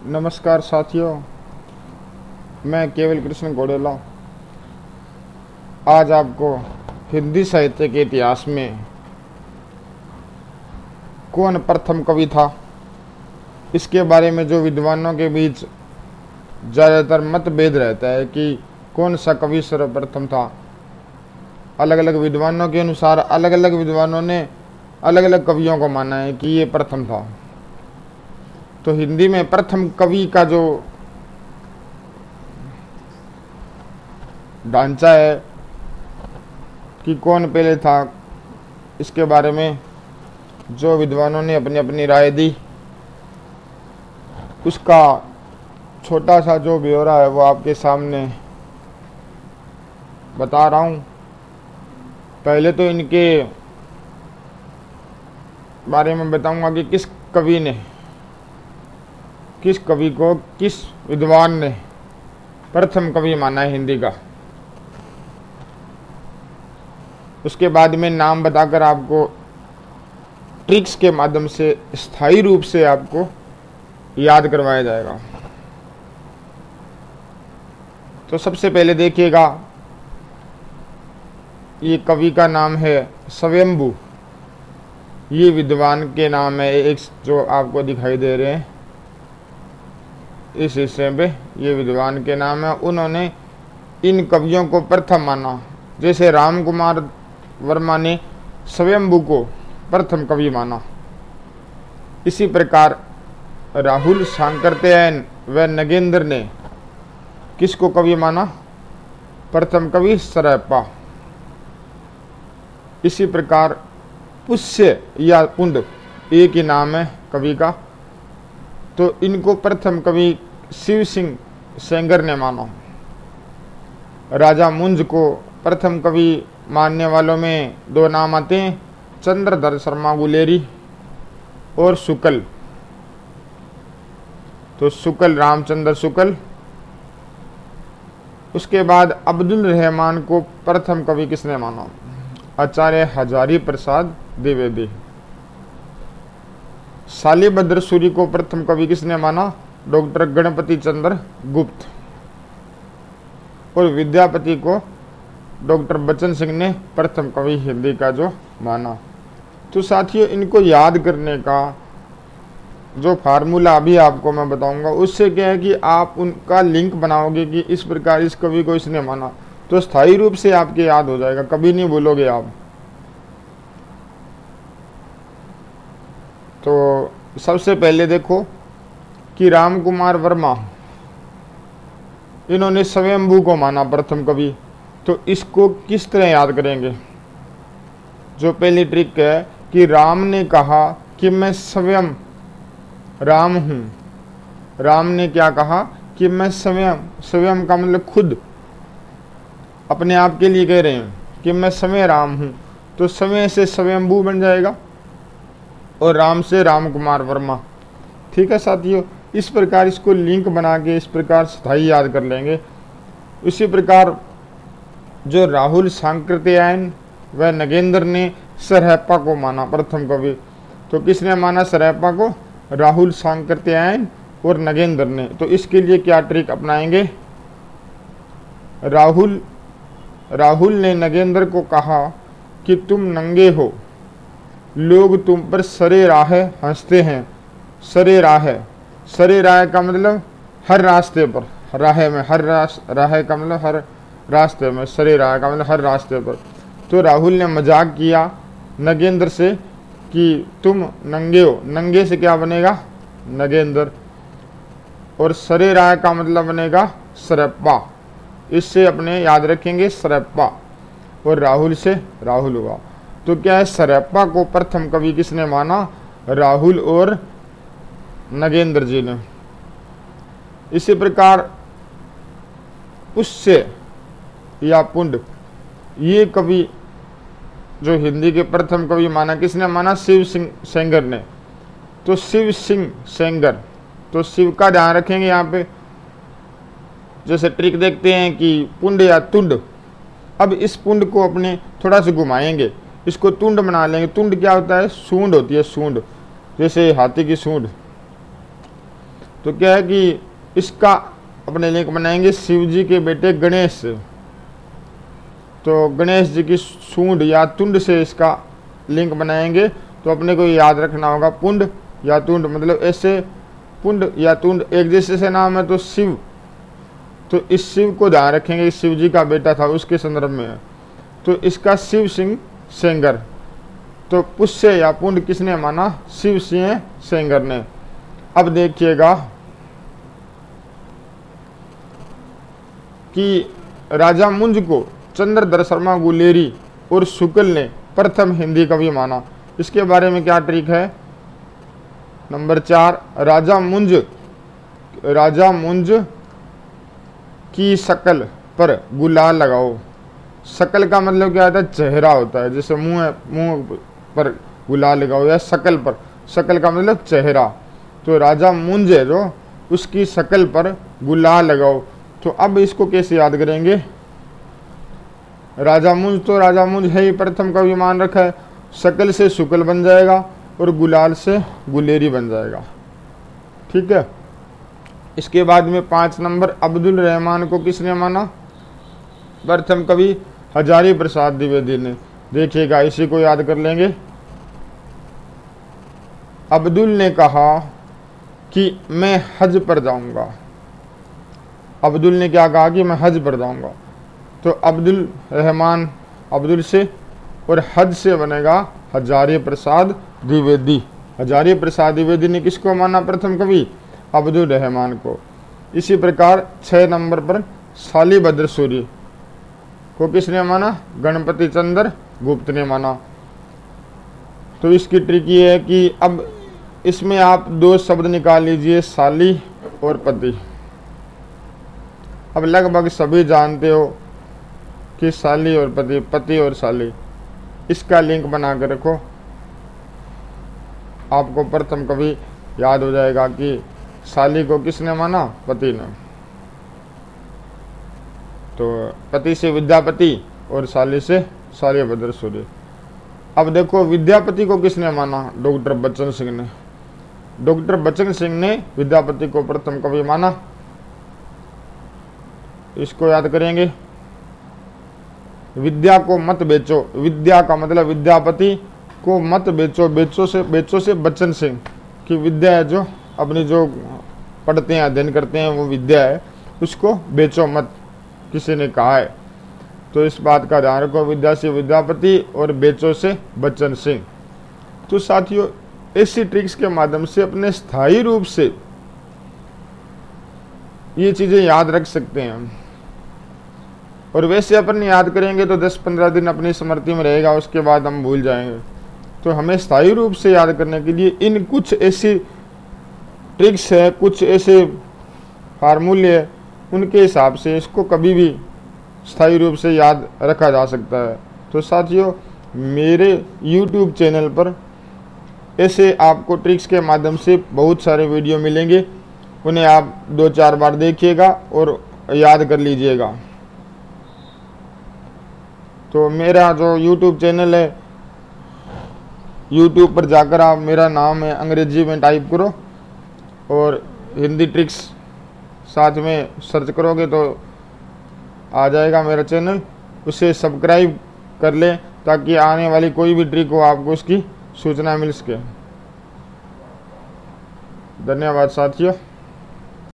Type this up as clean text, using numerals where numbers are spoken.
नमस्कार साथियों, मैं केवल कृष्ण घोड़ेला आज आपको हिंदी साहित्य के इतिहास में कौन प्रथम कवि था, इसके बारे में जो विद्वानों के बीच ज़्यादातर मतभेद रहता है कि कौन सा कवि सर्वप्रथम था। अलग अलग विद्वानों के अनुसार अलग अलग विद्वानों ने अलग अलग कवियों को माना है कि ये प्रथम था। तो हिंदी में प्रथम कवि का जो ढांचा है कि कौन पहले था, इसके बारे में जो विद्वानों ने अपनी अपनी राय दी, उसका छोटा सा जो ब्यौरा है वो आपके सामने बता रहा हूँ। पहले तो इनके बारे में बताऊंगा कि किस कवि को किस विद्वान ने प्रथम कवि माना है हिंदी का। उसके बाद में नाम बताकर आपको ट्रिक्स के माध्यम से स्थायी रूप से आपको याद करवाया जाएगा। तो सबसे पहले देखिएगा, ये कवि का नाम है स्वयंभू। ये विद्वान के नाम है, एक जो आपको दिखाई दे रहे हैं इस हिस्से पे, ये विद्वान के नाम है। उन्होंने इन कवियों को प्रथम माना। जैसे राम कुमार वर्मा ने स्वयंभू को प्रथम कवि माना, इसी प्रकार राहुल सांकृत्यायन व नगेंद्र ने किसको कवि माना? प्रथम कवि सरैपा। इसी प्रकार पुष्य या पुंड एक ही नाम है कवि का, तो इनको प्रथम कवि शिव सिंह सेंगर ने माना। राजा मुंज को प्रथम कवि मानने वालों में दो नाम आते हैं, चंद्रधर शर्मा गुलेरी और शुक्ल। तो शुक्ल, रामचंद्र शुक्ल। उसके बाद अब्दुल रहमान को प्रथम कवि किसने माना? आचार्य हजारी प्रसाद द्विवेदी। शालिभद्र सूरी को प्रथम कवि किसने माना? डॉक्टर गणपति चंद्र गुप्त। और विद्यापति को डॉक्टर बच्चन सिंह ने प्रथम कवि हिंदी का जो माना। तो साथियों, इनको याद करने का जो फार्मूला अभी आपको मैं बताऊंगा, उससे क्या है कि आप उनका लिंक बनाओगे कि इस प्रकार इस कवि को इसने माना, तो स्थायी रूप से आपके याद हो जाएगा, कभी नहीं भूलोगे आप। तो सबसे पहले देखो कि राम कुमार वर्मा, इन्होंने स्वयंभू को माना प्रथम कवि। तो इसको किस तरह याद करेंगे? जो पहली ट्रिक है कि राम ने कहा कि मैं स्वयं राम हूं। राम ने क्या कहा कि मैं स्वयं का मतलब खुद, अपने आप के लिए कह रहे हैं कि मैं स्वयं राम हूं। तो स्वयं से स्वयंभू बन जाएगा और राम से राम कुमार वर्मा। ठीक है साथियों, इस प्रकार इसको लिंक बना के इस प्रकार स्थायी याद कर लेंगे। इसी प्रकार जो राहुल सांकृत्यायन व नगेंद्र ने सरैपा को माना प्रथम कवि। तो किसने माना सरैपा को? राहुल सांकृत्यायन और नगेंद्र ने। तो इसके लिए क्या ट्रिक अपनाएंगे? राहुल ने नगेंद्र को कहा कि तुम नंगे हो, लोग तुम पर सरे राह हंसते हैं। सरे राह का मतलब हर रास्ते पर, राह में हर राह का मतलब हर रास्ते में, सरे राह का मतलब हर रास्ते पर। तो राहुल ने मजाक किया नगेंद्र से कि तुम नंगे हो। नंगे से क्या बनेगा? नगेंद्र। और सरे राह का मतलब बनेगा सरैपा। इससे अपने याद रखेंगे सरैपा। और राहुल से राहुल हुआ। तो क्या है, सरैपा को प्रथम कवि किसने माना? राहुल और नगेंद्र जी ने। इसी प्रकार पुष्य या पुंड, ये कवि जो हिंदी के प्रथम कवि माना, किसने माना? शिव सिंह सेंगर ने। तो शिव सिंह सेंगर, तो शिव का ध्यान रखेंगे यहाँ पे। जैसे ट्रिक देखते हैं कि पुंड या तुंड। अब इस पुंड को अपने थोड़ा सा घुमाएंगे, इसको तुंड बना लेंगे। तुंड क्या होता है? सूंड होती है, सूंड, जैसे हाथी की सूंड। तो क्या है कि इसका अपने लिंक बनाएंगे शिव जी के बेटे गणेश से। तो गणेश जी की सूंड या तुंड से इसका लिंक बनाएंगे। तो अपने को याद रखना होगा पुंड या तुंड, मतलब ऐसे पुंड या तुंड एक जैसे से नाम है तो शिव, तो इस शिव को ध्यान रखेंगे, इस शिव जी का बेटा था उसके संदर्भ में है। तो इसका शिव सिंह सेंगर, तो पुष्य या पुंड किसने माना? शिव सिंह सेंगर ने। अब देखिएगा कि राजा मुंज को चंद्रधर शर्मा गुलेरी और शुक्ल ने प्रथम हिंदी कवि माना। इसके बारे में क्या ट्रिक है? नंबर 4, राजा मुंज की शकल पर गुलाल लगाओ। शकल का मतलब क्या होता है? चेहरा होता है, जैसे मुंह पर गुलाल लगाओ या शकल पर, शकल का मतलब चेहरा। तो राजा मुंज है जो, उसकी शकल पर गुलाल लगाओ। तो अब इसको कैसे याद करेंगे? राजा मुंज तो राजा मुंज है ही, प्रथम कवि मान रखा है, शकल से शुक्ल बन जाएगा और गुलाल से गुलेरी बन जाएगा। ठीक है। इसके बाद में 5 नंबर, अब्दुल रहमान को किसने माना? प्रथम कवि हजारी प्रसाद द्विवेदी ने। देखिएगा, इसी को याद कर लेंगे। अब्दुल ने कहा कि मैं हज पर जाऊंगा। अब्दुल ने क्या कहा? कि मैं हज पर जाऊंगा। तो अब्दुल रहमान, अब्दुल से और हज से बनेगा हजारी प्रसाद द्विवेदी। हजारी प्रसाद द्विवेदी ने किसको माना प्रथम कवि? अब्दुल रहमान को। इसी प्रकार 6 नंबर पर शालिभद्र सूरी को किसने माना? गणपति चंद्र गुप्त ने माना। तो इसकी ट्रिक ये है कि अब इसमें आप 2 शब्द निकाल लीजिए, शाली और पति। अब लगभग सभी जानते हो कि शाली और पति, पति और शाली, इसका लिंक बना कर रखो, आपको प्रथम कवि याद हो जाएगा कि शाली को किसने माना? पति ने। तो पति से विद्यापति और शाली से शालिभद्र सूरी। अब देखो, विद्यापति को किसने माना? डॉक्टर बच्चन सिंह ने। डॉक्टर बच्चन सिंह ने विद्यापति को प्रथम कवि माना। इसको याद करेंगे। विद्या को मत बेचो, विद्या का मतलब विद्यापति को मत बेचो, बेचो से बच्चन सिंह की विद्या है, जो अपनी जो पढ़ते हैं अध्ययन करते हैं वो विद्या है, उसको बेचो मत, किसी ने कहा है। तो इस बात का ध्यान रखो, विद्या से विद्यापति और बेचो से बच्चन सिंह। तो साथियों, ऐसी ट्रिक्स के माध्यम से अपने स्थायी रूप से ये चीजें याद रख सकते हैं। और वैसे अपन याद करेंगे तो 10-15 दिन अपनी स्मृति में रहेगा, उसके बाद हम भूल जाएंगे। तो हमें स्थायी रूप से याद करने के लिए इन कुछ ऐसी ट्रिक्स है, कुछ ऐसे फार्मूले है, उनके हिसाब से इसको कभी भी स्थायी रूप से याद रखा जा सकता है। तो साथियों, मेरे YouTube चैनल पर ऐसे आपको ट्रिक्स के माध्यम से बहुत सारे वीडियो मिलेंगे, उन्हें आप 2-4 बार देखिएगा और याद कर लीजिएगा। तो मेरा जो YouTube चैनल है, YouTube पर जाकर आप, मेरा नाम है, अंग्रेजी में टाइप करो और हिंदी ट्रिक्स साथ में सर्च करोगे तो आ जाएगा मेरा चैनल। उसे सब्सक्राइब कर लें ताकि आने वाली कोई भी ट्रिक हो आपको उसकी सूचना मिल सके। धन्यवाद साथियों।